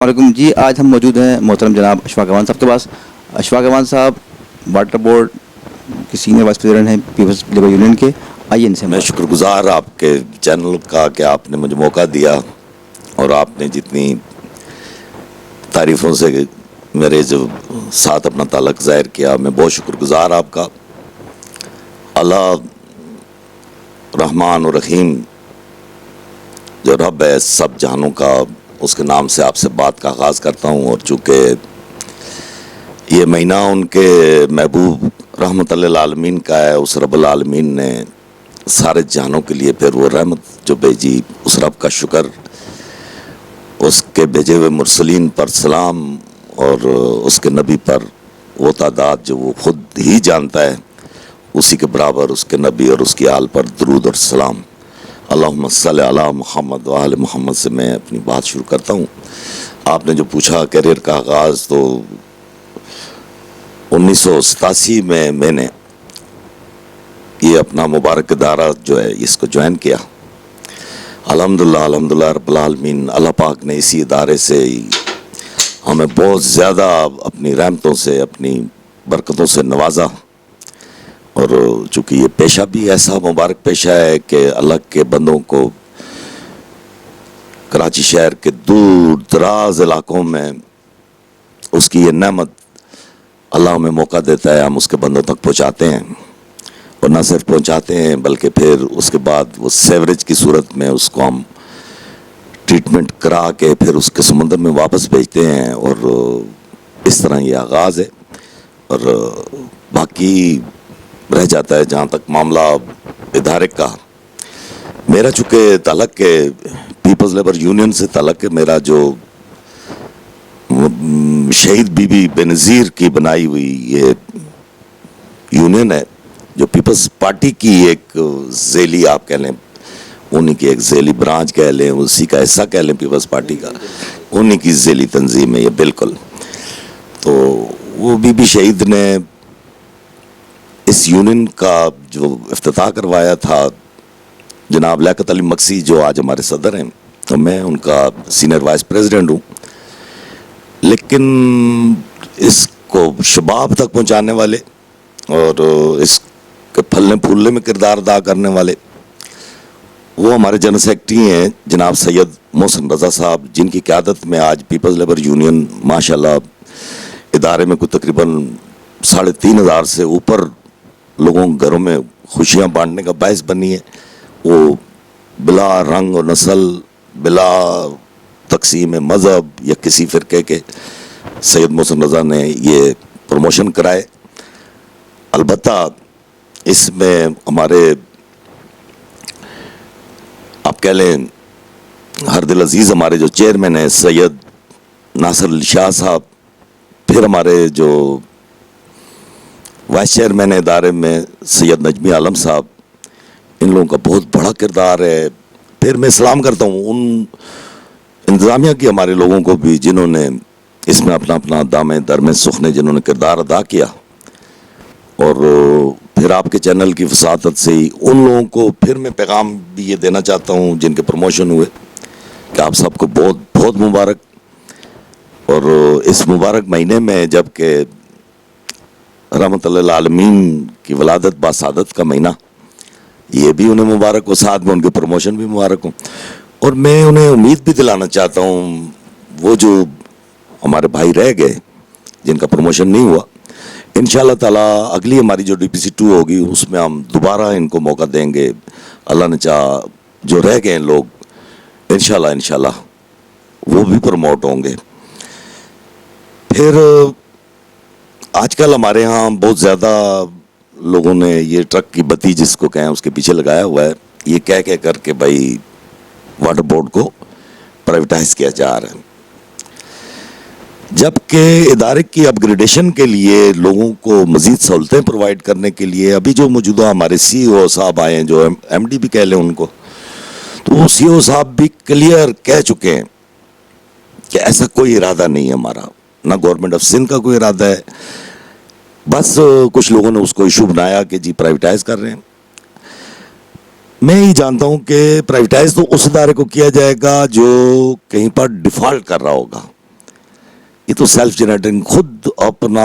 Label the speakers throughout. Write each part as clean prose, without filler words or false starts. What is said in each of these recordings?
Speaker 1: وعلیکم جی، آج ہم موجود ہیں محترم جناب اشفاق امان صاحب کے پاس۔ اشفاق امان صاحب واٹر بورڈ کے سینئر وائس پریزیڈنٹ ہیں پیپلز لیبر یونین کے۔ آئیے ان سے
Speaker 2: میں شکر گزار آپ کے چینل کا کہ آپ نے مجھے موقع دیا اور آپ نے جتنی تعریفوں سے میرے جو ساتھ اپنا تعلق ظاہر کیا، میں بہت شکر گزار آپ کا۔ اللہ رحمان و رحیم جو رب ہے سب جہانوں کا، اس کے نام سے آپ سے بات کا آغاز کرتا ہوں۔ اور چونکہ یہ مہینہ ان کے محبوب رحمت للعالمین کا ہے، اس رب العالمین نے سارے جہانوں کے لیے پھر وہ رحمت جو بھیجی، اس رب کا شکر، اس کے بھیجے ہوئے مرسلین پر سلام اور اس کے نبی پر وہ تعداد جو وہ خود ہی جانتا ہے، اسی کے برابر اس کے نبی اور اس کی آل پر درود اور سلام۔ اللہم صلی علی محمد و آل محمد سے میں اپنی بات شروع کرتا ہوں۔ آپ نے جو پوچھا کیریئر کا آغاز، تو 1987 میں نے یہ اپنا مبارک ادارہ جو ہے اس کو جوائن کیا۔ الحمدللہ رب العالمین، اللہ پاک نے اسی ادارے سے ہمیں بہت زیادہ اپنی رحمتوں سے، اپنی برکتوں سے نوازا۔ اور چونکہ یہ پیشہ بھی ایسا مبارک پیشہ ہے کہ اللہ کے بندوں کو کراچی شہر کے دور دراز علاقوں میں اس کی یہ نعمت اللہ ہمیں موقع دیتا ہے، ہم اس کے بندوں تک پہنچاتے ہیں۔ اور نہ صرف پہنچاتے ہیں بلکہ پھر اس کے بعد وہ سیوریج کی صورت میں اس کو ہم ٹریٹمنٹ کرا کے پھر اس کے سمندر میں واپس بھیجتے ہیں۔ اور اس طرح یہ آغاز ہے، اور باقی رہ جاتا ہے جہاں تک معاملہ ادارے کا۔ میرا چونکہ تعلق ہے پیپلز لیبر یونین سے، تعلق ہے میرا جو شہید بی بی بینظیر کی بنائی ہوئی یہ یونین ہے، جو پیپلز پارٹی کی ایک ذیلی آپ کہہ لیں، انہی کی ایک ذیلی برانچ کہہ لیں، اسی کا حصہ کہہ لیں پیپلز پارٹی کا، انہی کی ذیلی تنظیم ہے یہ بالکل۔ تو وہ بی بی شہید نے اس یونین کا جو افتتاح کروایا تھا، جناب لیاقت علی مکسی جو آج ہمارے صدر ہیں، تو میں ان کا سینئر وائس پریزیڈنٹ ہوں۔ لیکن اس کو شباب تک پہنچانے والے اور اس کے پھلنے پھولنے میں کردار ادا کرنے والے وہ ہمارے جنرل سیکرٹری ہیں جناب سید محسن رضا صاحب، جن کی قیادت میں آج پیپلز لیبر یونین ماشاءاللہ ادارے میں کوئی تقریباً 3500 سے اوپر لوگوں کے گھروں میں خوشیاں بانٹنے کا باعث بنی ہے۔ وہ بلا رنگ و نسل، بلا تقسیم مذہب یا کسی فرقے کے سید محسن رضا نے یہ پروموشن کرائے۔ البتہ اس میں ہمارے آپ کہہ لیں ہر دل عزیز ہمارے جو چیئرمین ہیں سید ناصر علی شاہ صاحب، پھر ہمارے جو وائس چیئرمین ادارے میں سید نجمی عالم صاحب، ان لوگوں کا بہت بڑا کردار ہے۔ پھر میں سلام کرتا ہوں ان انتظامیہ کی ہمارے لوگوں کو بھی، جنہوں نے اس میں اپنا اپنا دامِ درمِ سخن جنہوں نے کردار ادا کیا۔ اور پھر آپ کے چینل کی وساطت سے ہی ان لوگوں کو پھر میں پیغام بھی یہ دینا چاہتا ہوں جن کے پروموشن ہوئے کہ آپ سب کو بہت بہت مبارک۔ اور اس مبارک مہینے میں جب کہ رحمت للعالمین کی ولادت باسعادت کا مہینہ، یہ بھی انہیں مبارک ہو، ساتھ میں ان کے پروموشن بھی مبارک ہوں۔ اور میں انہیں امید بھی دلانا چاہتا ہوں، وہ جو ہمارے بھائی رہ گئے جن کا پروموشن نہیں ہوا، انشاءاللہ تعالیٰ اگلی ہماری جو ڈی پی سی 2 ہوگی اس میں ہم دوبارہ ان کو موقع دیں گے، اللہ نے چاہا جو رہ گئے ہیں لوگ انشاءاللہ وہ بھی پروموٹ ہوں گے۔ پھر آج کل ہمارے ہاں بہت زیادہ لوگوں نے یہ ٹرک کی بتی جس کو کہیں اس کے پیچھے لگایا ہوا ہے، یہ کہہ کر کے بھائی واٹر بورڈ کو پرائیویٹائز کیا جا رہا ہے، جبکہ ادارے کی اپ گریڈیشن کے لیے لوگوں کو مزید سہولتیں پرووائڈ کرنے کے لیے ابھی جو موجودہ ہمارے سی او صاحب آئے ہیں، جو ایم ڈی بھی کہہ لیں ان کو، تو وہ سی او صاحب بھی کلیئر کہہ چکے ہیں کہ ایسا کوئی ارادہ نہیں ہے ہمارا، نہ گورنمنٹ آف سندھ کا کوئی ارادہ ہے، بس کچھ لوگوں نے اس کو ایشو بنایا کہ جی پرائیویٹائز کر رہے ہیں۔ میں یہ جانتا ہوں کہ پرائیویٹائز تو اس ادارے کو کیا جائے گا جو کہیں پر ڈیفالٹ کر رہا ہوگا، یہ تو سیلف جنریٹنگ خود اپنا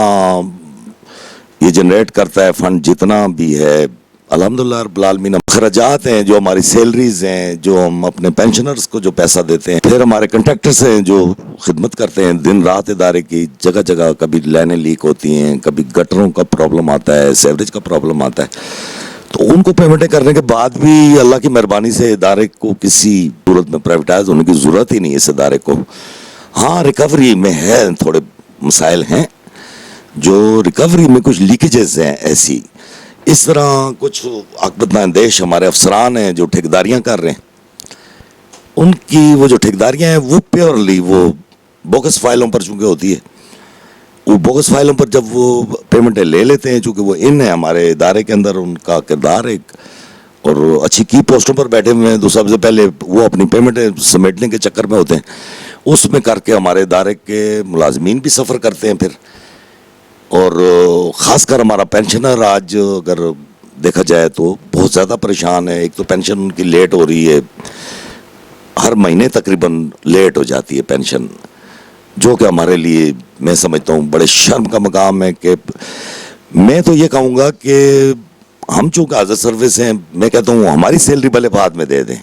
Speaker 2: یہ جنریٹ کرتا ہے فنڈ جتنا بھی ہے. الحمدللہ رب العالمین. اخراجات ہیں جو ہماری سیلریز ہیں, جو ہم اپنے پینشنرز کو جو پیسہ دیتے ہیں, پھر ہمارے کنٹریکٹرز ہیں جو خدمت کرتے ہیں دن رات ادارے کی. جگہ جگہ کبھی لائنیں لیک ہوتی ہیں, کبھی گٹروں کا پرابلم آتا ہے, سیوریج کا پرابلم آتا ہے, تو ان کو پیمنٹیں کرنے کے بعد بھی اللہ کی مہربانی سے ادارے کو کسی صورت میں پرائیویٹائز ہونے کی ضرورت ہی نہیں ہے اس ادارے کو. ہاں ریکوری میں ہے, تھوڑے مسائل ہیں, جو ریکوری میں کچھ لیکیجز ہیں ایسی. اس طرح کچھ عاقبت نااندیش ہمارے افسران ہیں جو ٹھیکداریاں کر رہے ہیں, ان کی وہ جو ٹھیکداریاں ہیں وہ پیورلی وہ بوگس فائلوں پر چونکہ ہوتی ہے, وہ بوگس فائلوں پر جب وہ پیمنٹیں لے لیتے ہیں, چونکہ وہ ان ہے ہمارے ادارے کے اندر, ان کا کردار ایک اور اچھی کی پوسٹوں پر بیٹھے ہوئے ہیں, تو سب سے پہلے وہ اپنی پیمنٹیں سمیٹنے کے چکر میں ہوتے ہیں. اس میں کر کے ہمارے ادارے کے ملازمین بھی سفر کرتے ہیں پھر, اور خاص کر ہمارا پینشنر آج اگر دیکھا جائے تو بہت زیادہ پریشان ہے. ایک تو پینشن ان کی لیٹ ہو رہی ہے, ہر مہینے تقریباً لیٹ ہو جاتی ہے پینشن, جو کہ ہمارے لیے میں سمجھتا ہوں بڑے شرم کا مقام ہے. کہ میں تو یہ کہوں گا کہ ہم چونکہ حاضر سروس ہیں, میں کہتا ہوں ہماری سیلری بھلے بعد میں دے دیں,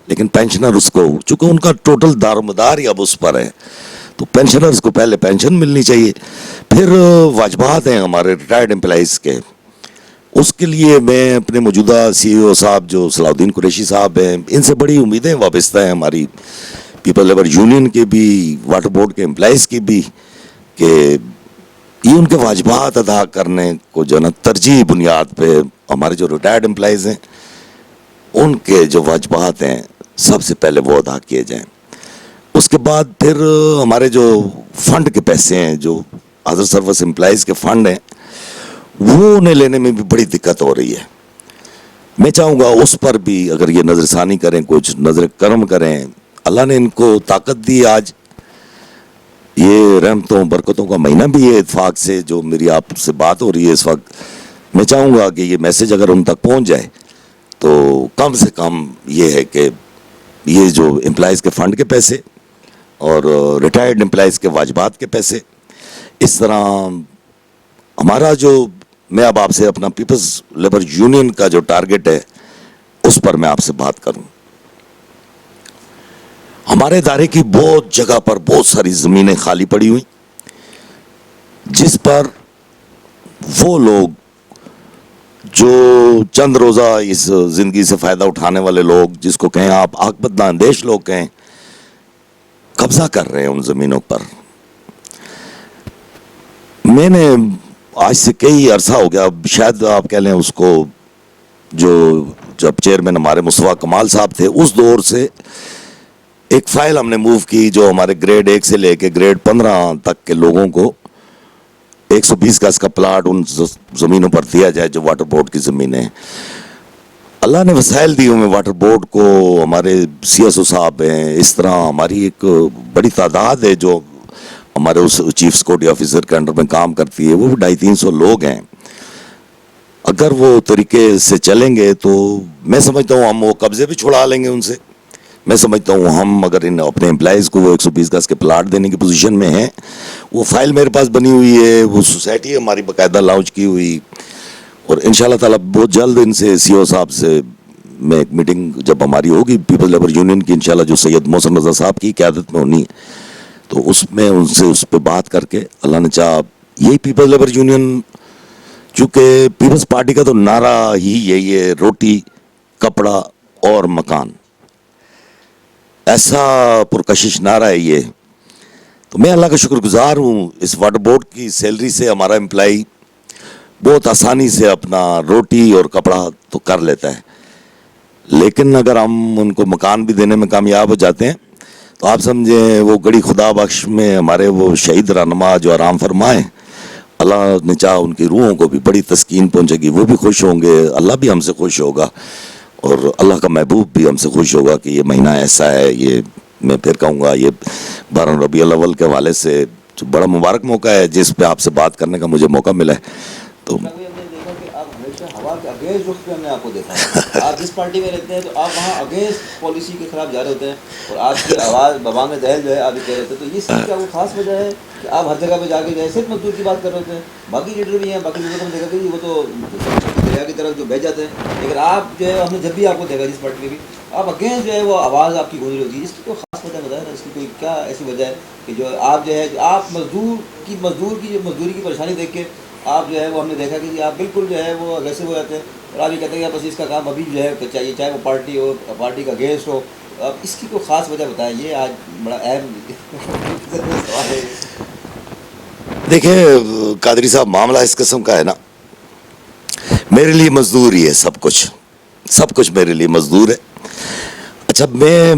Speaker 2: لیکن پینشنر اس کو, چونکہ ان کا ٹوٹل دار و مدار ہی اب اس پر ہے, تو پینشنرز کو پہلے پینشن ملنی چاہیے. پھر واجبات ہیں ہمارے ریٹائرڈ امپلائیز کے, اس کے لیے میں اپنے موجودہ سی ای او صاحب جو صلاح الدین قریشی صاحب ہیں, ان سے بڑی امیدیں وابستہ ہیں ہماری پیپل لیبر یونین کے بھی, واٹر بورڈ کے امپلائیز کی بھی, کہ یہ ان کے واجبات ادا کرنے کو جو نا ترجیحی بنیاد پہ ہمارے جو ریٹائرڈ امپلائیز ہیں ان کے جو واجبات ہیں سب سے پہلے وہ ادا کیے جائیں. اس کے بعد پھر ہمارے جو فنڈ کے پیسے ہیں, جو حاضر سروس امپلائیز کے فنڈ ہیں, وہ انہیں لینے میں بھی بڑی دقت ہو رہی ہے. میں چاہوں گا اس پر بھی اگر یہ نظر ثانی کریں, کچھ نظر کرم کریں. اللہ نے ان کو طاقت دی, آج یہ رحمتوں برکتوں کا مہینہ بھی ہے. اتفاق سے جو میری آپ سے بات ہو رہی ہے اس وقت, میں چاہوں گا کہ یہ میسج اگر ان تک پہنچ جائے تو کم سے کم یہ ہے کہ یہ جو امپلائیز کے فنڈ کے پیسے اور ریٹائرڈ امپلائیز کے واجبات کے پیسے, اس طرح ہمارا جو, میں اب آپ سے اپنا پیپلز لیبر یونین کا جو ٹارگٹ ہے اس پر میں آپ سے بات کروں. ہمارے ادارے کی بہت جگہ پر بہت ساری زمینیں خالی پڑی ہوئی, جس پر وہ لوگ جو چند روزہ اس زندگی سے فائدہ اٹھانے والے لوگ, جس کو کہیں آپ عاقبت نااندیش لوگ کہیں, قبضہ کر رہے ہیں ان زمینوں پر. میں نے آج سے کئی عرصہ ہو گیا, شاید آپ کہہ لیں اس کو, جو جب چیئرمین ہمارے مصطفیٰ کمال صاحب تھے اس دور سے ایک فائل ہم نے موو کی, جو ہمارے گریڈ 1 سے لے کے گریڈ 15 تک کے لوگوں کو 120 گز کا پلاٹ ان زمینوں پر دیا جائے جو واٹر بورڈ کی زمینیں. اللہ نے وسائل دی ہمیں واٹر بورڈ کو, ہمارے سی ایس او صاحب ہیں, اس طرح ہماری ایک بڑی تعداد ہے جو ہمارے اس چیف سیکورٹی آفیسر کے انڈر میں کام کرتی ہے, وہ 250-300 لوگ ہیں. اگر وہ طریقے سے چلیں گے تو میں سمجھتا ہوں ہم وہ قبضے بھی چھڑا لیں گے ان سے. میں سمجھتا ہوں ہم اگر ان اپنے امپلائیز کو وہ 120 گز کے پلاٹ دینے کی پوزیشن میں ہیں, وہ فائل میرے پاس بنی ہوئی ہے, وہ سوسائٹی ہماری باقاعدہ لانچ کی ہوئی, اور انشاءاللہ تعالیٰ بہت جلد ان سے سی او صاحب سے میں ایک میٹنگ جب ہماری ہوگی پیپل لیبر یونین کی, انشاءاللہ جو سید محسن رضا صاحب کی قیادت میں ہونی ہے, تو اس میں ان سے اس پہ بات کر کے اللہ نے چاہا, یہی پیپل لیبر یونین, چونکہ پیپلز پارٹی کا تو نعرہ ہی یہی ہے, روٹی کپڑا اور مکان, ایسا پرکشش نعرہ ہے یہ. تو میں اللہ کا شکر گزار ہوں, اس واٹر بورڈ کی سیلری سے ہمارا امپلائی بہت آسانی سے اپنا روٹی اور کپڑا تو کر لیتا ہے, لیکن اگر ہم ان کو مکان بھی دینے میں کامیاب ہو جاتے ہیں تو آپ سمجھیں وہ گڑی خدا بخش میں ہمارے وہ شہید رہنما جو آرام فرمائیں, اللہ نے چاہا ان کی روحوں کو بھی بڑی تسکین پہنچے گی, وہ بھی خوش ہوں گے, اللہ بھی ہم سے خوش ہوگا, اور اللہ کا محبوب بھی ہم سے خوش ہوگا کہ یہ مہینہ ایسا ہے. یہ میں پھر کہوں گا یہ 12 ربیع الاول کے حوالے سے جو بڑا مبارک موقع ہے جس پہ آپ سے بات کرنے کا مجھے موقع ملا ہے. تو
Speaker 1: اگینسٹ رخ پہ ہم نے آپ کو دیکھا ہے. آپ جس پارٹی میں رہتے ہیں تو آپ وہاں اگینسٹ پالیسی کے خلاف جا رہے ہوتے ہیں, اور آپ کی آواز ببانگ دہل جو ہے آپ یہ کہہ رہے تھے, تو یہ سب کیا وہ خاص وجہ ہے کہ آپ ہر جگہ پہ جا کے جو ہے صرف مزدور کی بات کر رہے ہوتے ہیں؟ باقی لیڈر بھی ہیں, باقی لیڈر کو ہم دیکھا کہ وہ تو دریا کی طرف جو بہ جاتے ہیں, لیکن آپ جو ہے ہم نے جب بھی آپ کو دیکھا جس پارٹی میں بھی آپ اگینسٹ جو ہے وہ آواز آپ کی گونج رہی ہوتی ہے. اس کی کوئی خاص وجہ بتائیں نا, اس کی کوئی کیا ایسی وجہ ہے کہ جو آپ جو ہے آپ مزدوری کی پریشانی دیکھ کے آپ جو ہے وہ ہم نے دیکھا کہ آپ بالکل جو ہے وہ اگریسو ہو جاتے ہیں, اور آپ یہ کہتے ہیں کہ بس اس کا کام ابھی جو ہے چاہیے, چاہے وہ پارٹی ہو, پارٹی کا اگینسٹ ہو. اب اس کی کوئی خاص وجہ بتائیں, یہ آج بڑا اہم سوال ہے.
Speaker 2: دیکھیں قادری صاحب, معاملہ اس قسم کا ہے نا, میرے لیے مزدور ہی ہے سب کچھ میرے لیے مزدور ہے. اچھا, میں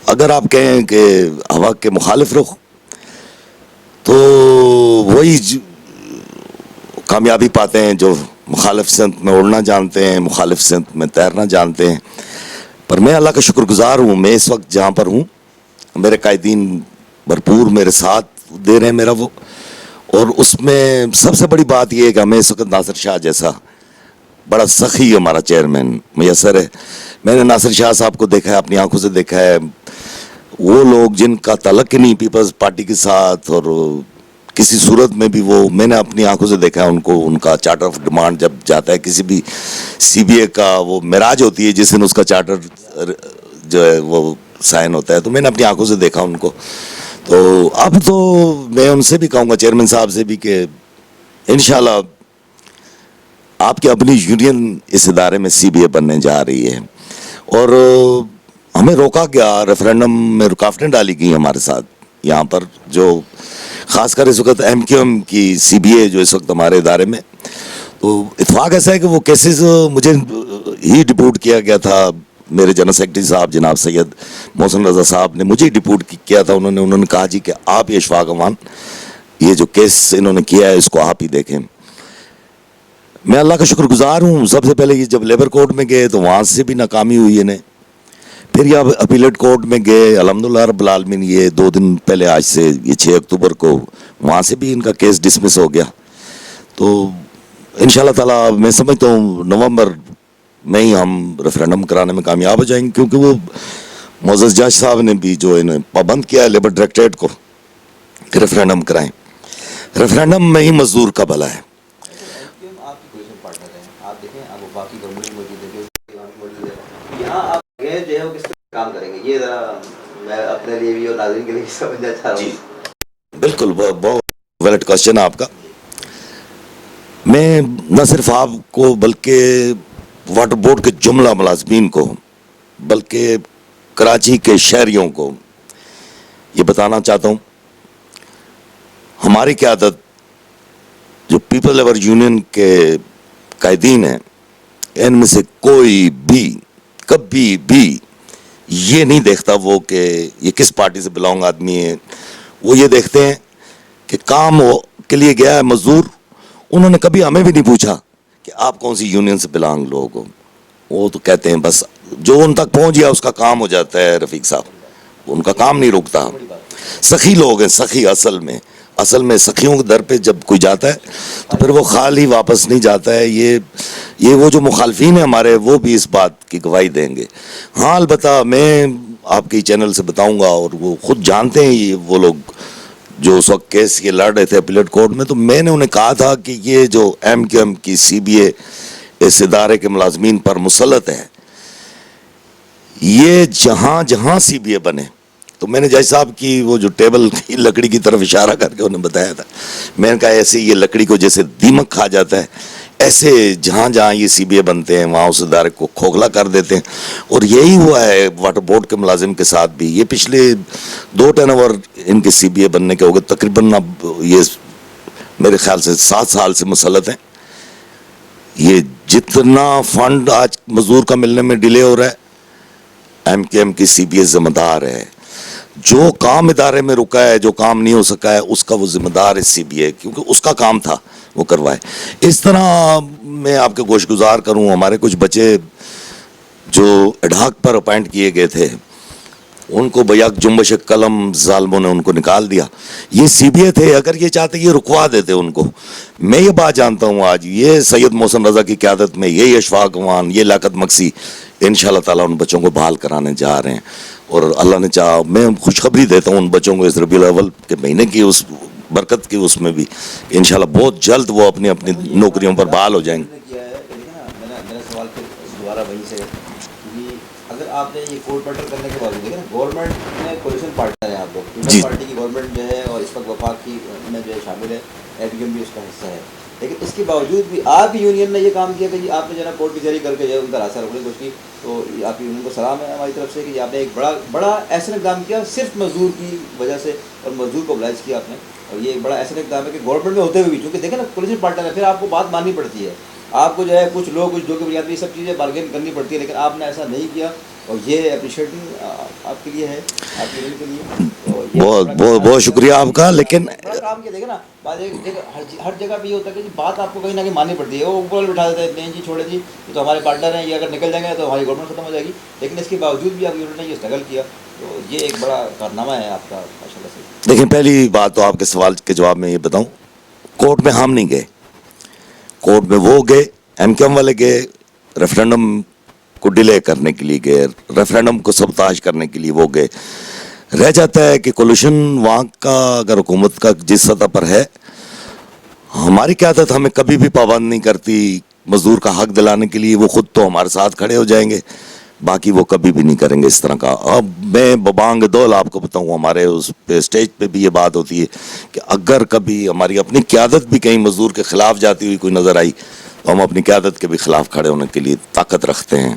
Speaker 2: اگر آپ کہیں کہ ہوا کے مخالف رخ, تو وہی کامیابی پاتے ہیں جو مخالف سمت میں اڑنا جانتے ہیں, مخالف سمت میں تیرنا جانتے ہیں. پر میں اللہ کا شکر گزار ہوں, میں اس وقت جہاں پر ہوں میرے قائدین بھرپور میرے ساتھ دے رہے ہیں میرا وہ, اور اس میں سب سے بڑی بات یہ ہے کہ ہمیں اس وقت ناصر شاہ جیسا بڑا سخی ہمارا چیئرمین میسر ہے. میں نے ناصر شاہ صاحب کو دیکھا ہے, اپنی آنکھوں سے دیکھا ہے. وہ لوگ جن کا تعلق ہی نہیں پیپلز پارٹی کے ساتھ, اور کسی صورت میں بھی وہ, میں نے اپنی آنکھوں سے دیکھا ہے ان کو, ان کا چارٹر آف ڈیمانڈ جب جاتا ہے کسی بھی سی بی اے کا, وہ معراج ہوتی ہے جس دن اس کا چارٹر جو ہے وہ سائن ہوتا ہے, تو میں نے اپنی آنکھوں سے دیکھا ان کو. تو اب تو میں ان سے بھی کہوں گا, چیئرمین صاحب سے بھی, کہ انشاءاللہ آپ کی اپنی یونین اس ادارے میں سی بی اے بننے جا رہی ہے, اور ہمیں روکا گیا, ریفرینڈم میں رکاوٹیں ڈالی گئی ہمارے ساتھ یہاں پر, جو خاص کر اس وقت ایم کیو ایم کی سی بی اے جو اس وقت ہمارے ادارے میں. تو اتفاق ایسا ہے کہ وہ کیسز مجھے ہی ڈپورٹ کیا گیا تھا, میرے جنرل سیکرٹری صاحب جناب سید محسن رضا صاحب نے مجھے ڈپورٹ کیا تھا. انہوں نے کہا جی کہ آپ یہ اشفاق امان, یہ جو کیس انہوں نے کیا ہے اس کو آپ ہی دیکھیں. میں اللہ کا شکر گزار ہوں. سب سے پہلے یہ جب لیبر کورٹ میں گئے تو وہاں سے بھی ناکامی ہوئی انہیں, پھر یہ اپیلیٹ کورٹ میں گئے, الحمدللہ رب العالمین یہ 2 دن پہلے, آج سے یہ 6 اکتوبر کو, وہاں سے بھی ان کا کیس ڈسمس ہو گیا. تو انشاءاللہ تعالیٰ میں سمجھتا ہوں نومبر میں ہی ہم ریفرینڈم کرانے میں کامیاب ہو جائیں گے, کیونکہ وہ معزز جج صاحب نے بھی جو انہیں پابند کیا ہے لیبر ڈائریکٹریٹ کو کہ ریفرینڈم کرائیں. ریفرینڈم میں ہی مزدور کا بھلا ہے.
Speaker 1: آپ کی کوئی پارٹنر ہیں, آپ دیکھیں آپ باقی گورنمنٹ میں موجود ہے, یہاں آپ جو ہے وہ کس طرح کام کریں گے, یہ ذرا میں اپنے لیے بھی اور ناظرین کے لیے سمجھنا چاہ رہا ہوں.
Speaker 2: بالکل, بہت ویلڈ کوشچن ہے آپ کا. میں نہ صرف آپ کو بلکہ واٹر بورڈ کے جملہ ملازمین کو, بلکہ کراچی کے شہریوں کو یہ بتانا چاہتا ہوں, ہماری قیادت جو پیپل لیبر یونین کے قائدین ہیں, ان میں سے کوئی بھی کبھی بھی یہ نہیں دیکھتا وہ کہ یہ کس پارٹی سے بلونگ آدمی ہے. وہ یہ دیکھتے ہیں کہ کام کے لیے گیا ہے مزدور, انہوں نے کبھی ہمیں بھی نہیں پوچھا کہ آپ کون سی یونین سے بلانگ لوگ ہو. وہ تو کہتے ہیں بس جو ان تک پہنچ گیا اس کا کام ہو جاتا ہے. رفیق صاحب, ان کا کام نہیں رکتا. سخی لوگ ہیں, سخی اصل میں سخیوں کے در پہ جب کوئی جاتا ہے تو پھر وہ خالی واپس نہیں جاتا ہے. یہ وہ جو مخالفین ہیں ہمارے, وہ بھی اس بات کی گواہی دیں گے. ہاں البتہ میں آپ کے چینل سے بتاؤں گا, اور وہ خود جانتے ہیں یہ وہ لوگ جو اس وقت کیس یہ لڑ رہے تھے اپیلیٹ کورٹ میں, تو میں نے انہیں کہا تھا کہ یہ جو ایم کیو ایم کی سی بی اے اس ادارے کے ملازمین پر مسلط ہے, یہ جہاں جہاں سی بی اے بنے, تو میں نے جج صاحب کی وہ جو ٹیبل کی لکڑی کی طرف اشارہ کر کے انہیں بتایا تھا. میں نے کہا ایسے یہ لکڑی کو جیسے دیمک کھا جاتا ہے, ایسے جہاں جہاں یہ سی بی اے بنتے ہیں وہاں اس ادارے کو کھوکھلا کر دیتے ہیں. اور یہی ہوا ہے واٹر بورڈ کے ملازم کے ساتھ بھی. یہ پچھلے 2 ٹرن اوور ان کے سی بی اے بننے کے ہو گئے, تقریباً اب یہ میرے خیال سے 7 سال سے مسلط ہیں. یہ جتنا فنڈ آج مزدور کا ملنے میں ڈیلے ہو رہا ہے, ایم کے ایم کی سی بی اے ذمہ دار ہے. جو کام ادارے میں رکا ہے, جو کام نہیں ہو سکا ہے, اس کا وہ ذمہ دار ہے سی بی اے, کیونکہ اس کا کام تھا وہ کروائے. اس طرح میں آپ کے گوش گزار کروں, ہمارے کچھ بچے جو ایڈہاک پر اپائنٹ کیے گئے تھے ان کو بیک جنبش قلم ظالموں نے ان کو نکال دیا. یہ CBA تھے, اگر یہ چاہتے یہ رکوا دیتے ان کو. میں یہ بات جانتا ہوں آج یہ سید محسن رضا کی قیادت میں یہ اشفاق وان, یہ لیاقت مکسی انشاءاللہ تعالیٰ ان بچوں کو بحال کرانے جا رہے ہیں. اور اللہ نے چاہا میں خوشخبری دیتا ہوں ان بچوں کو اس ربیع الاول کے مہینے کی اس برکت کی اس میں بھی کہ انشاءاللہ بہت جلد وہ اپنی اپنی نوکریوں پر بحال ہو جائیں گے.
Speaker 1: میرا سوال پھر دوبارہ وہیں سے کہ اگر آپ نے یہ کوٹ میٹر کرنے کے بعد دیکھیں نا گورنمنٹ میں کولیشن پارٹنر ہیں آپ لوگ, پیپلز پارٹی کی گورنمنٹ جو ہے اور اس وقت وفاق کی میں جو ہے شامل ہے, APM بھی اس کا حصہ ہے, لیکن اس کے باوجود بھی آپ کی یونین نے یہ کام کیا کہ جی آپ نے جو ہے نا کورٹ کچہری کر کے جو ہے ان کا راستہ روکنے کی کوشش کی. تو آپ کی یونین کو سلام ہے ہماری طرف سے کہ آپ نے ایک بڑا ایسا اقدام کیا صرف مزدور کی وجہ سے, اور مزدور کو oblige کیا آپ نے. اور یہ ایک بڑا ایسا اقدام ہے کہ گورنمنٹ میں ہوتے ہوئے بھی چونکہ دیکھیں نا کولیشن پارٹنر ہے, پھر آپ کو بات ماننی پڑتی ہے, آپ کو جو ہے کچھ لوگ کچھ جو کہ بنیاد یہ سب چیزیں بارگین کرنی پڑتی ہے, لیکن آپ نے ایسا نہیں کیا اور یہ اپریشیٹنگ آپ کے لیے ہے, آپ کے کے لیے
Speaker 2: بہت شکریہ آپ کا. لیکن
Speaker 1: کام کیا دیکھیں نا ہر جگہ پہ یہ ہوتا ہے کہ بات آپ کو کہیں نہ کہیں ماننی پڑتی ہے, وہ اوپر بٹھا دیتے ہیں نہیں جی چھوڑے جی یہ تو ہمارے پارٹنر ہیں, یہ اگر نکل جائیں گے تو ہماری گورنمنٹ ختم ہو جائے گی. لیکن اس کے باوجود بھی آپ یونین نے یہ اسٹرگل کیا, تو یہ ایک بڑا کارنامہ ہے آپ کا ماشاء اللہ سے.
Speaker 2: دیکھیں پہلی بات تو آپ کے سوال کے جواب میں یہ بتاؤں, کورٹ میں ہم نہیں گئے, کورٹ میں وہ گئے MQM والے گئے, ریفرینڈم کو ڈیلے کرنے کے لیے گئے, ریفرینڈم کو سبتاش کرنے کے لیے وہ گئے. رہ جاتا ہے کہ کولیشن وہاں کا اگر حکومت کا جس سطح پر ہے, ہماری قیادت ہمیں کبھی بھی پابند نہیں کرتی مزدور کا حق دلانے کے لیے, وہ خود تو ہمارے ساتھ کھڑے ہو جائیں گے, باقی وہ کبھی بھی نہیں کریں گے اس طرح کا. اب میں ببانگ دول آپ کو بتاؤں, ہمارے اس پہ اسٹیج پہ بھی یہ بات ہوتی ہے کہ اگر کبھی ہماری اپنی قیادت بھی کہیں مزدور کے خلاف جاتی ہوئی کوئی نظر آئی تو ہم اپنی قیادت کے بھی خلاف کھڑے ہونے کے لیے طاقت رکھتے ہیں.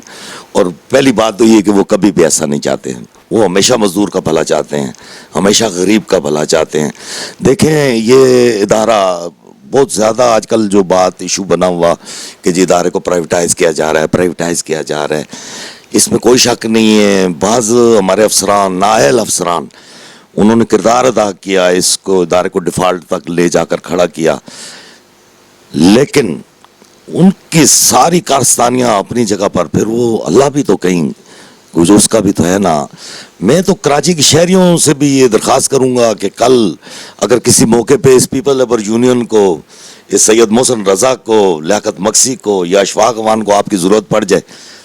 Speaker 2: اور پہلی بات تو یہ کہ وہ کبھی بھی ایسا نہیں چاہتے ہیں, وہ ہمیشہ مزدور کا بھلا چاہتے ہیں, ہمیشہ غریب کا بھلا چاہتے ہیں. دیکھیں یہ ادارہ بہت زیادہ آج کل جو بات ایشو بنا ہوا کہ جی ادارے کو پرائیویٹائز کیا جا رہا ہے, اس میں کوئی شک نہیں ہے. بعض ہمارے افسران, نااہل افسران, انہوں نے کردار ادا کیا, اس کو ادارے کو ڈیفالٹ تک لے جا کر کھڑا کیا, لیکن ان کی ساری کارستانیاں اپنی جگہ پر, پھر وہ اللہ بھی تو کہیں کچھ اس کا بھی تو ہے نا. میں تو کراچی کے شہریوں سے بھی یہ درخواست کروں گا کہ کل اگر کسی موقع پہ اس پیپل لیبر یونین کو, اس سید محسن رضا کو, لیاقت مکسی کو یا اشفاق وان کو آپ کی ضرورت پڑ جائے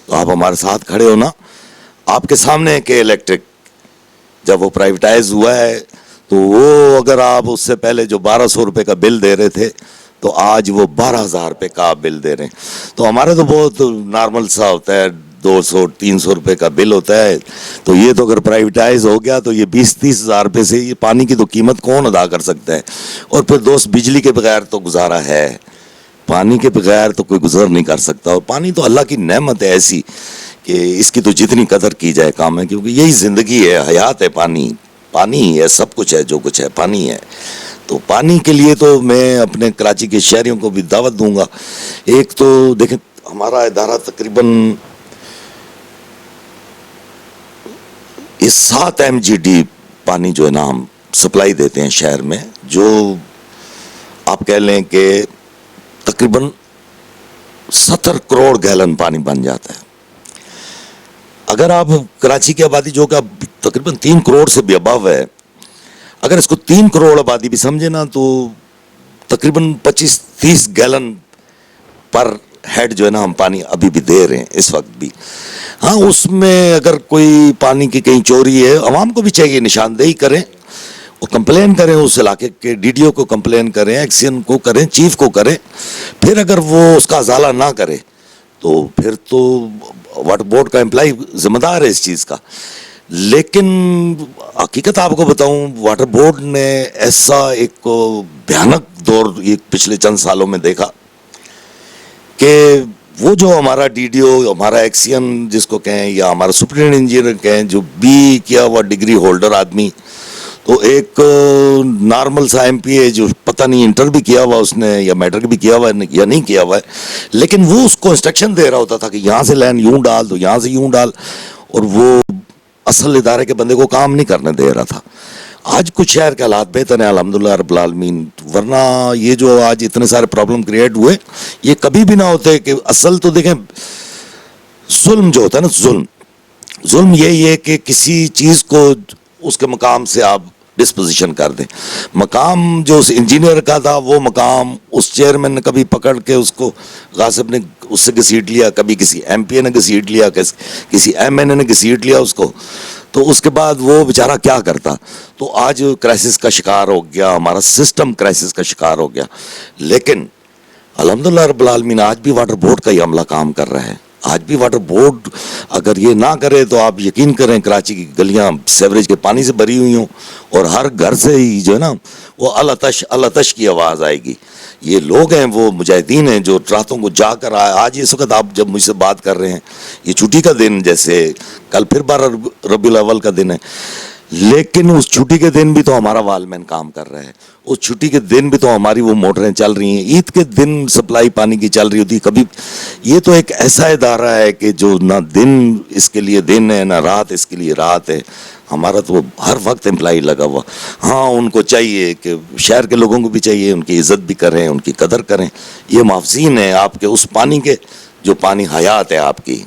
Speaker 2: تو آپ ہمارے ساتھ کھڑے ہو نا. آپ کے سامنے کہ الیکٹرک جب وہ پرائیویٹائز ہوا ہے تو وہ اگر آپ اس سے پہلے جو 1200 روپے کا بل دے رہے تھے تو آج وہ 12,000 روپے کا بل دے رہے ہیں. تو ہمارا تو بہت نارمل سا ہوتا ہے, 200-300 روپے کا بل ہوتا ہے, تو یہ تو اگر پرائیویٹائز ہو گیا تو یہ 20-30 ہزار روپے سے یہ پانی کی تو قیمت کون ادا کر سکتا ہے. اور پھر دوست بجلی کے بغیر تو گزارا ہے, پانی کے بغیر تو کوئی گزر نہیں کر سکتا. اور پانی تو اللہ کی نعمت ہے ایسی کہ اس کی تو جتنی قدر کی جائے کام ہے, کیونکہ یہی زندگی ہے, حیات ہے, پانی ہے, سب کچھ ہے, جو کچھ ہے پانی ہے. تو پانی کے لیے تو میں اپنے کراچی کے شہریوں کو بھی دعوت دوں گا. ایک تو دیکھیں ہمارا ادارہ تقریباً 7 MGD پانی جو ہے نا ہم سپلائی دیتے ہیں شہر میں, جو آپ کہہ لیں کہ تقریباً 70 کروڑ گیلن پانی بن جاتا ہے. اگر آپ کراچی کی آبادی جو کہ اب تقریباً 3 کروڑ سے بھی ابو ہے, اگر اس کو 3 کروڑ آبادی بھی سمجھے نا تو تقریباً 25-30 گیلن پر ہیڈ جو ہے نا ہم پانی ابھی بھی دے رہے ہیں اس وقت بھی. ہاں اس میں اگر کوئی پانی کی کہیں چوری ہے, عوام کو بھی چاہیے نشاندہی کریں, وہ کمپلین کریں, اس علاقے کے DDO کو کمپلین کریں, ایکسین کو کریں, چیف کو کریں. پھر اگر وہ اس کا ازالہ نہ کرے تو پھر تو واٹر بورڈ کا امپلائی ذمہ دار ہے اس چیز کا. لیکن حقیقت آپ کو بتاؤں, واٹر بورڈ نے ایسا ایک بھیانک دور یہ پچھلے چند سالوں میں دیکھا کہ وہ جو ہمارا DDO, ہمارا ایکسین جس کو کہیں, یا ہمارا سپرنٹینڈنٹ انجینئر کہیں, جو BE کیا ہوا ڈگری ہولڈر آدمی, تو ایک نارمل سا MPA جو پتہ نہیں انٹر بھی کیا ہوا اس نے یا میٹرک بھی کیا ہوا ہے یا نہیں کیا ہوا ہے, لیکن وہ اس کو انسٹرکشن دے رہا ہوتا تھا کہ یہاں سے لائن یوں ڈال تو یہاں سے یوں ڈال, اور وہ اصل ادارے کے بندے کو کام نہیں کرنے دے رہا تھا. آج کچھ شہر کے حالات بہتر ہیں الحمدللہ رب العالمین, ورنہ یہ جو آج اتنے سارے پرابلم کریٹ ہوئے یہ کبھی بھی نہ ہوتے. کہ اصل تو دیکھیں ظلم جو ہوتا ہے نا, ظلم ظلم یہی ہے کہ کسی چیز کو اس کے مقام سے آپ ڈسپوزیشن کر دیں. مقام جو اس انجینئر کا تھا وہ مقام اس چیئرمین نے کبھی پکڑ کے اس کو غاصب نے اس سے گھسیٹ لیا, کبھی کسی ایم پی اے نے گھسیٹ لیا, کسی ایم این اے نے گھسیٹ لیا اس کو, تو اس کے بعد وہ بیچارہ کیا کرتا. تو آج کرائسس کا شکار ہو گیا, ہمارا سسٹم کرائسس کا شکار ہو گیا. لیکن الحمدللہ رب العالمین آج بھی واٹر بورڈ کا یہ عملہ کام کر رہا ہے. آج بھی واٹر بورڈ اگر یہ نہ کرے تو آپ یقین کریں کراچی کی گلیاں سیوریج کے پانی سے بھری ہوئی ہوں, اور ہر گھر سے ہی جو ہے نا وہ الاتش کی آواز آئے گی. یہ لوگ ہیں وہ مجاہدین ہیں جو راتوں کو جا کر آئے. آج اس وقت آپ جب مجھ سے بات کر رہے ہیں یہ چھٹی کا دن, جیسے کل پھر 12 ربیع الاول کا دن ہے, لیکن اس چھٹی کے دن بھی تو ہمارا والمین کام کر رہا ہے. اس چھٹی کے دن بھی تو ہماری وہ موٹریں چل رہی ہیں. عید کے دن سپلائی پانی کی چل رہی ہوتی ہے. کبھی یہ تو ایک ایسا ادارہ ہے کہ جو نہ دن اس کے لیے دن ہے نہ رات اس کے لیے رات ہے. ہمارا تو ہر وقت امپلائی لگا ہوا. ہاں ان کو چاہیے کہ شہر کے لوگوں کو بھی چاہیے ان کی عزت بھی کریں, ان کی قدر کریں. یہ محافظین ہیں آپ کے اس پانی کے جو پانی حیات ہے آپ کی.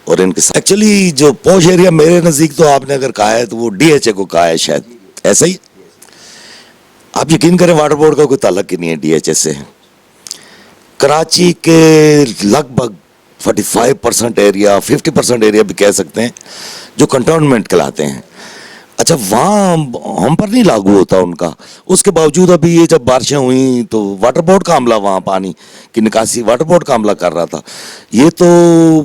Speaker 2: اور ان کے ساتھ ایکچولی جو پوش ایریا میرے نزدیک تو آپ نے اگر کہا ہے تو وہ ڈی ایچ اے کو کہا ہے شاید, ایسا ہی. آپ یقین کریں واٹر بورڈ کا کوئی تعلق ہی نہیں ہے ڈی ایچ اے سے. کراچی کے لگ بھگ 45% ایریا 50% ایریا بھی کہہ سکتے ہیں جو کنٹونمنٹ کہلاتے ہیں. اچھا وہاں ہم پر نہیں لاگو ہوتا ان کا. اس کے باوجود ابھی یہ جب بارشیں ہوئیں تو واٹر بورڈ کا عملہ وہاں پانی کی نکاسی واٹر بورڈ کا عملہ کر رہا تھا. یہ تو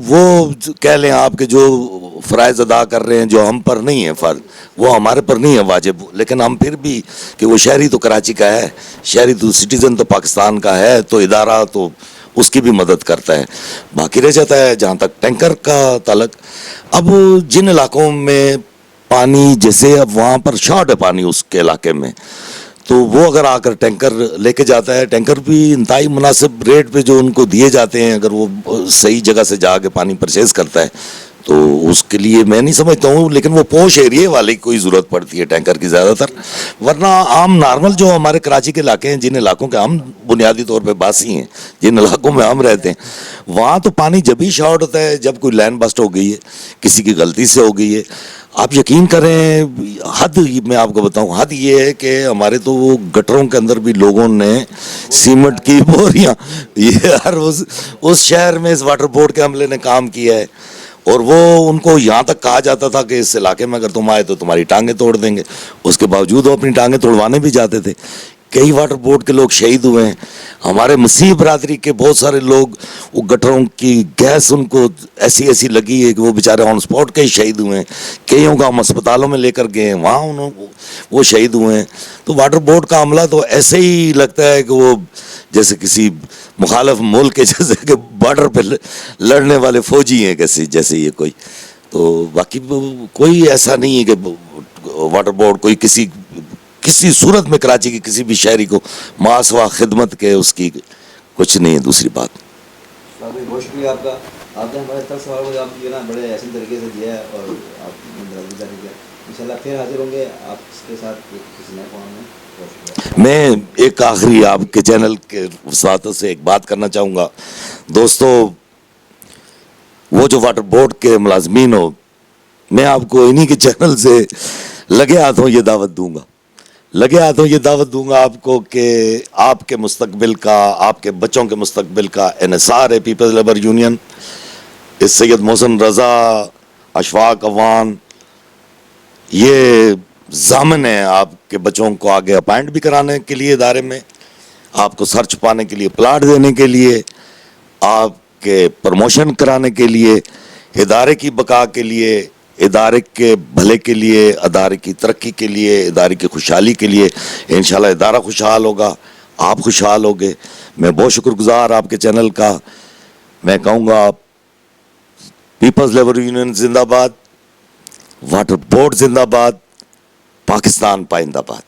Speaker 2: وہ کہہ لیں آپ کے جو فرائض ادا کر رہے ہیں جو ہم پر نہیں ہے فرض, وہ ہمارے پر نہیں ہے واجب, لیکن ہم پھر بھی کہ وہ شہری تو کراچی کا ہے, شہری تو سٹیزن تو پاکستان کا ہے, تو ادارہ تو اس کی بھی مدد کرتا ہے. باقی رہ جاتا ہے جہاں تک ٹینکر کا تعلق. اب جن علاقوں میں پانی جیسے اب وہاں پر شارٹ ہے پانی اس کے علاقے میں, تو وہ اگر آ کر ٹینکر لے کے جاتا ہے, ٹینکر بھی انتہائی مناسب ریٹ پہ جو ان کو دیے جاتے ہیں, اگر وہ صحیح جگہ سے جا کے پانی پرچیز کرتا ہے تو اس کے لیے میں نہیں سمجھتا ہوں. لیکن وہ پوش ایریے والے کی کوئی ضرورت پڑتی ہے ٹینکر کی زیادہ تر, ورنہ عام نارمل جو ہمارے کراچی کے علاقے ہیں جن علاقوں کے ہم بنیادی طور پہ باسی ہیں, جن علاقوں میں ہم رہتے ہیں, وہاں تو پانی جب ہی شارٹ ہوتا ہے جب کوئی لائن بسٹ ہو گئی ہے, کسی کی غلطی سے ہو گئی ہے. آپ یقین کریں حد میں آپ کو بتاؤں, حد یہ ہے کہ ہمارے تو وہ گٹروں کے اندر بھی لوگوں نے سیمنٹ کی بوریاں, یہ ہر اس شہر میں اس واٹر بورڈ کے عملے نے کام کیا ہے. اور وہ ان کو یہاں تک کہا جاتا تھا کہ اس علاقے میں اگر تم آئے تو تمہاری ٹانگیں توڑ دیں گے. اس کے باوجود وہ اپنی ٹانگیں توڑوانے بھی جاتے تھے. کئی واٹر بورڈ کے لوگ شہید ہوئے ہیں. ہمارے مسیح برادری کے بہت سارے لوگ وہ گٹروں کی گیس ان کو ایسی لگی ہے کہ وہ بیچارے آن سپاٹ کئی شہید ہوئے ہیں. کئیوں کا ہم اسپتالوں میں لے کر گئے ہیں, وہاں وہ شہید ہوئے ہیں. تو واٹر بورڈ کا عملہ تو ایسے ہی لگتا ہے کہ وہ جیسے کسی مخالف ملک کے جیسے کہ بارڈر پہ لڑنے والے فوجی ہیں جیسے یہ کوئی. تو باقی کوئی ایسا نہیں ہے کہ واٹر بورڈ کوئی کسی صورت میں کراچی کی کسی بھی شہری کو ماسوا خدمت کے اس کی کچھ نہیں ہے. دوسری بات
Speaker 1: بہت شکریہ آپ کا, آپ نے ہمارے تک سوال کو جواب دیا نا بڑے احسن طریقے سے دیا ہے, اور آپ نے جانے کیا. انشاءاللہ پھر حاضر ہوں گے آپ کے ساتھ کسی نئے قوم میں.
Speaker 2: میں ایک آخری آپ کے چینل کے وسعتوں سے ایک بات کرنا چاہوں گا. دوستو, وہ جو واٹر بورڈ کے ملازمین ہو, میں آپ کو انہی کے چینل سے لگے ہاتھوں یہ دعوت دوں گا آپ کو کہ آپ کے مستقبل کا, آپ کے بچوں کے مستقبل کا انحصار ہے پیپلز لیبر یونین. اس سید محسن رضا, اشفاق اوان, یہ ضامن ہے آپ کے بچوں کو آگے اپائنٹ بھی کرانے کے لیے ادارے میں, آپ کو سر چھپانے کے لیے, پلاٹ دینے کے لیے, آپ کے پروموشن کرانے کے لیے, ادارے کی بقا کے لیے, ادارے کے بھلے کے لیے, ادارے کی ترقی کے لیے, ادارے کی خوشحالی کے لیے. انشاءاللہ ادارہ خوشحال ہوگا, آپ خوشحال ہوگے. میں بہت شکر گزار آپ کے چینل کا. میں کہوں گا پیپلز لیبر یونین زندہ باد, واٹر بورڈ زندہ باد, پاکستان پائندہ باد.